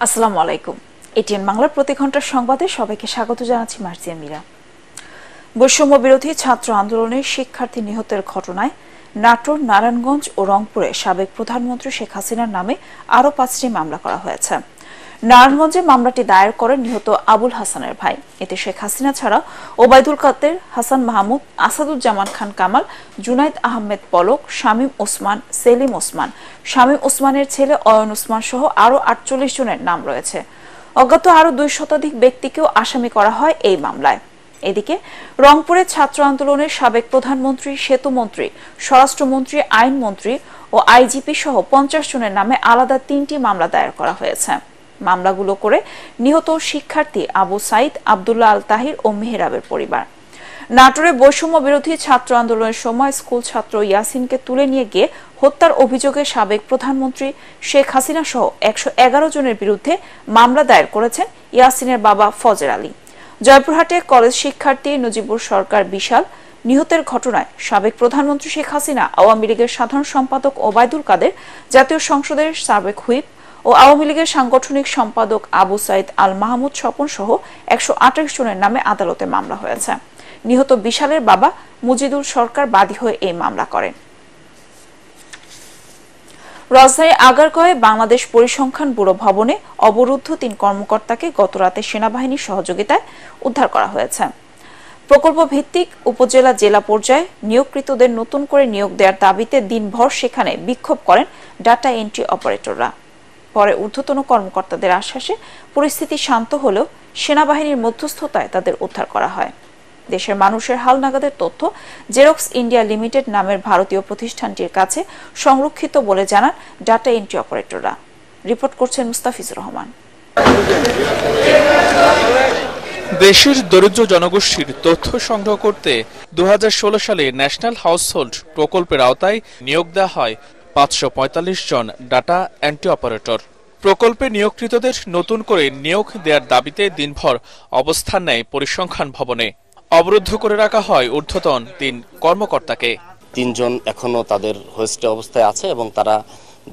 আসসালামু আলাইকুম। এটিএন বাংলার প্রতি ঘন্টার সংবাদে সবাইকে স্বাগত জানাচ্ছি মার্জিয়া মীরা। বৈষম্য বিরোধী ছাত্র আন্দোলনের শিক্ষার্থী নিহতের ঘটনায় নাটোর, নারায়ণগঞ্জ ও রংপুরে সাবেক প্রধানমন্ত্রী শেখ হাসিনার নামে আরও 5টি মামলা করা হয়েছে। নারায়ণগঞ্জে মামলাটি দায়ের করেন নিহত আবুল হাসানের ভাই। এতে শেখ হাসিনা ছাড়া ওবায়দুল কাদের, হাসান মাহমুদ, আসাদুজ্জামান খান কামাল, জুনাইদ আহমেদ পলক, শামীম ওসমান, সেলিম ওসমান, শামীম ওসমানের ছেলে অয়ন ওসমান সহ আরও 48 জনের নাম রয়েছে। অজ্ঞাত আরও 2 শতাধিক ব্যক্তিকেও আসামি করা হয় এই মামলায়। এদিকে রংপুরে ছাত্র আন্দোলনের সাবেক প্রধানমন্ত্রী, সেতুমন্ত্রী, স্বরাষ্ট্রমন্ত্রী, আইনমন্ত্রী ও আইজিপি সহ 50 জনের নামে আলাদা 3টি মামলা দায়ের করা হয়েছে। মামলাগুলো করে নিহত শিক্ষার্থী আবু সাইদ, আব্দুল্লাহ আল তাহির ও মেহরাবের পরিবার। নাটোরে বৈষম্য বিরোধী ছাত্র আন্দোলনের সময় স্কুল ছাত্র ইয়াসিনকে তুলে নিয়ে গিয়ে হত্যার অভিযোগে সাবেক প্রধানমন্ত্রী শেখ হাসিনা সহ 111 জনের বিরুদ্ধে মামলা দায়ের করেছেন ইয়াসিনের বাবা ফজর আলী। জয়পুরহাটে কলেজ শিক্ষার্থী নজিবুর সরকার বিশাল নিহতের ঘটনায় সাবেক প্রধানমন্ত্রী শেখ হাসিনা, আওয়ামী লীগের সাধারণ সম্পাদক ওবায়দুল কাদের, জাতীয় সংসদের সাবেক হুইপ ও আওয়ামী লীগের সাংগঠনিক সম্পাদক আবু সাইদ আল মাহমুদ স্বপন সহ 128 জনের নামে আদালতে মামলা হয়েছে। নিহত বিশালের বাবা মুজিদুল সরকার বাদী হয়ে এই মামলা করেন। রাজধানীর আগারগাঁওয়ে বাংলাদেশ পরিসংখ্যান ব্যুরো ভবনে অবরুদ্ধ 3 কর্মকর্তাকে গতরাতে সেনাবাহিনীর সহযোগিতায় উদ্ধার করা হয়েছে। প্রকল্প ভিত্তিক উপজেলা, জেলা পর্যায়ে নিয়োগকৃতদের নতুন করে নিয়োগ দেওয়ার দাবিতে দিনভর সেখানে বিক্ষোভ করেন ডাটা এন্ট্রি অপারেটররা। পরে ঊর্ধ্বতন কর্মকর্তাদের আশ্বাসে পরিস্থিতি শান্ত হলেও সেনাবাহিনীর মধ্যস্থতায় তাদের উদ্ধার করা হয়। দেশের মানুষের হালনাগাদের তথ্য জেরক্স ইন্ডিয়া লিমিটেড নামের ভারতীয় প্রতিষ্ঠানটির কাছে সংরক্ষিত বলে জানান ডাটা এন্ট্রি অপারেটররা। রিপোর্ট করছেন মুস্তাফিজুর রহমান। দেশের দরিদ্র জনগোষ্ঠীর তথ্য সংগ্রহ করতে 2016 সালে ন্যাশনাল হাউসহোল্ড প্রকল্পের আওতায় নিয়োগ দেওয়া হয় 545 জন ডাটা এন্ট্রি অপারেটর। প্রকল্পে নিয়োগকৃতদের নতুন করে নিয়োগ দেওয়ার দাবিতে দিনভর অবস্থান নেয় পরিসংখ্যান ভবনে। অবরুদ্ধ করে রাখা হয় ঊর্ধ্বতন 3 কর্মকর্তাকে। 3 জন এখনো তাদের হোস্টে অবস্থায় আছে এবং তারা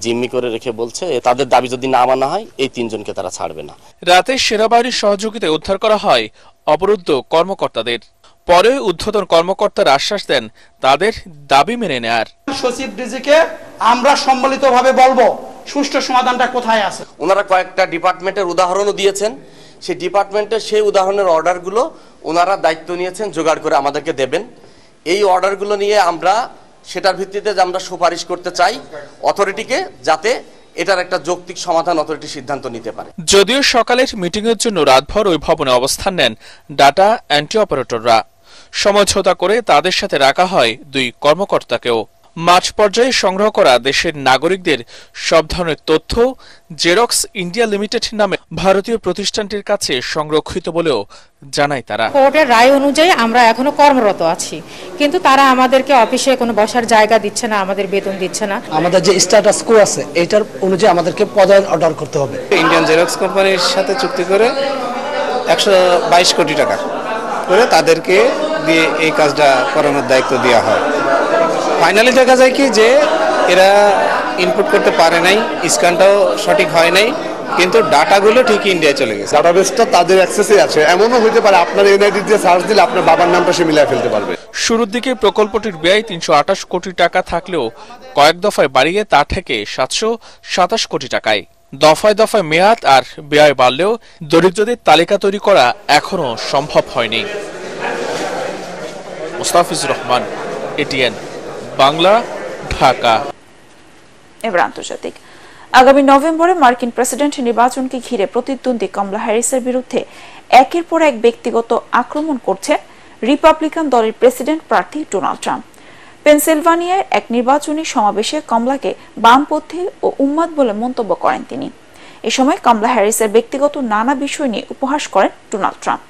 জিম্মি করে রেখে বলছে তাদের দাবি যদি না মানা হয় এই 3 জনকে তারা ছাড়বে না। রাতে সেনাবাহিনীর সহযোগিতায় উদ্ধার করা হয় অবরুদ্ধ কর্মকর্তাদের। পরে ঊর্ধ্বতন কর্মকর্তারা আশ্বাস দেন তাদের দাবি মেনে নেয়ার। সচিব ডিজিকে আমরা সম্মিলিতভাবে বলবো সুষ্ঠু সমাধানটা কোথায় আছে। ওনারা কয়েকটা ডিপার্টমেন্টের উদাহরণও দিয়েছেন, সেই ডিপার্টমেন্টের সেই উদাহরণের অর্ডারগুলো ওনারা দায়িত্ব নিয়েছেন জোগাড় করে আমাদেরকে দেবেন। এই অর্ডারগুলো নিয়ে আমরা সেটার ভিত্তিতে যে আমরা সুপারিশ করতে চাই অথরিটিকে, যাতে এটার একটা যৌক্তিক সমাধান অথরিটি সিদ্ধান্ত নিতে পারে। যদিও সকালের মিটিংয়ের জন্য রাতভর ওই ভবনে অবস্থান নেন ডাটা এন্ট্রি অপারেটররা, সমঝোতা করে তাদের সাথে রাখা হয় 2 কর্মকর্তাকেও। মাঠ পর্যায়ে সংগ্রহ করা দেশের নাগরিকদের সব ধরনের তথ্য জেরক্স ইন্ডিয়া লিমিটেড নামে ভারতীয় প্রতিষ্ঠানটির কাছে সংরক্ষিত বলেও জানায় তারা। কোর্টের রায় অনুযায়ী আমরা এখনো কর্মরত আছি, কিন্তু তারা আমাদেরকে অফিসে কোনো বসার জায়গা দিচ্ছে না, আমাদের বেতন দিচ্ছে না। আমাদের যে স্ট্যাটাস কো আছে এটার অনুযায়ী আমাদেরকে পদায়ন অর্ডার করতে হবে। ইন্ডিয়ান জেরক্স কোম্পানির সাথে চুক্তি করে 122 কোটি টাকা করে তাদেরকে দিয়ে এই কাজটা করানোর দায়িত্ব দেওয়া হয়। ফাইনালি দেখা যায় কি যে এরা ইনপুট করতে পারে নাই, স্ক্যানটাও সঠিক হয় নাই, কিন্তু ডাটাগুলো ঠিকই ইন্ডিয়ায় চলে গেছে। ডাটাবেসটা তাদের অ্যাক্সেসে আছে। এমনও হতে পারে আপনার এনআইডি দিয়ে সার্চ দিলে আপনার বাবার নামটা সে মিলিয়ে ফেলতে পারবে। শুরুর দিকে প্রকল্পটির ব্যয় 328 কোটি টাকা থাকলেও কয়েক দফায় বাড়িয়ে তা থেকে 727 কোটি টাকায়। দফায় দফায় মেয়াদ আর ব্যয় বাড়লেও দরিদ্রদের তালিকা তৈরি করা এখনো সম্ভব হয়নি। মুস্তাফিজুর রহমান, এটিএন বাংলা, ঢাকা। এবার আন্তর্জাতিক। আগামী নভেম্বরে মার্কিন প্রেসিডেন্ট নির্বাচনকে ঘিরে প্রতিদ্বন্দ্বী কমলা হ্যারিসের বিরুদ্ধে একের পর এক ব্যক্তিগত আক্রমণ করছে রিপাবলিকান দলের প্রেসিডেন্ট প্রার্থী ডোনাল্ড ট্রাম্প। পেনসিলভানিয়ার এক নির্বাচনী সমাবেশে কমলাকে বামপন্থী ও উন্মাদ বলে মন্তব্য করেন তিনি। এ সময় কমলা হ্যারিসের ব্যক্তিগত নানা বিষয় নিয়ে উপহাস করেন ডোনাল্ড ট্রাম্প।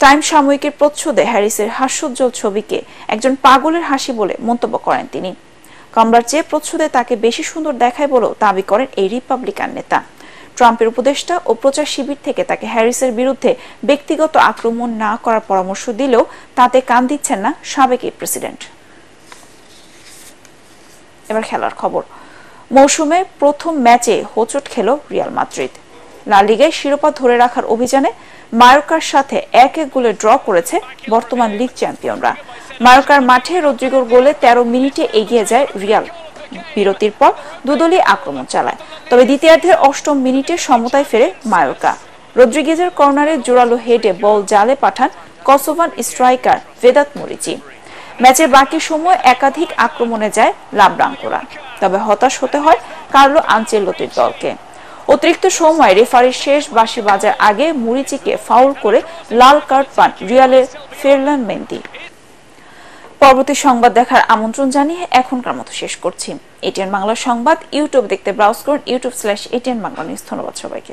টাইম সাময়িকীর প্রচ্ছদে হ্যারিসের হাস্যোজ্জ্বল ছবিকে একজন পাগলের হাসি বলে মন্তব্য করেন তিনি। কমলার চেয়ে প্রচ্ছদে তাকে বেশি সুন্দর দেখায় বলেও দাবি করেন এই রিপাবলিকান নেতা। ট্রাম্পের উপদেষ্টা ও প্রচার শিবির থেকে তাকে হ্যারিসের বিরুদ্ধে ব্যক্তিগত আক্রমণ না করার পরামর্শ দিলেও তাতে কান দিচ্ছেন না সাবেক প্রেসিডেন্ট। এবার খেলার খবর। মৌসুমে প্রথম ম্যাচে হোঁচট খেল রিয়াল মাদ্রিদ। লা লিগায় শিরোপা ধরে রাখার অভিযানে মায়োর্কার সাথে 1-1 গোলে ড্র করেছে বর্তমান লিগ চ্যাম্পিয়নরা। মায়োর্কার মাঠে রদ্রিগোর গোলে 13 মিনিটে এগিয়ে যায় রিয়াল। বিরতির পর দুদলই আক্রমণ চালায়, তবে দ্বিতীয়ার্ধের 8ম মিনিটে সমতায় ফেরে মায়োর্কা। রদ্রিগেজের কর্নারে জোরালো হেডে বল জালে পাঠান কসোভান স্ট্রাইকার ভেদাত মুরিচি। ম্যাচের বাকি সময় একাধিক আক্রমণে যায় লাব্রাঙ্কোরা, তবে হতাশ হতে হয় কার্লো আনচেলত্তির দলকে। অতিরিক্ত সময় রেফারির শেষ বাঁশি বাজার আগে মুরিচিকে ফাউল করে লাল কার্ড পান রিয়ালের ফেরলান মেন্দি। পরবর্তী সংবাদ দেখার আমন্ত্রণ জানিয়ে এখনকার মতো শেষ করছি। এটিএন বাংলা সংবাদ ইউটিউব দেখতে ব্রাউজ করুন youtube/ATN Bangla News। ধন্যবাদ সবাইকে।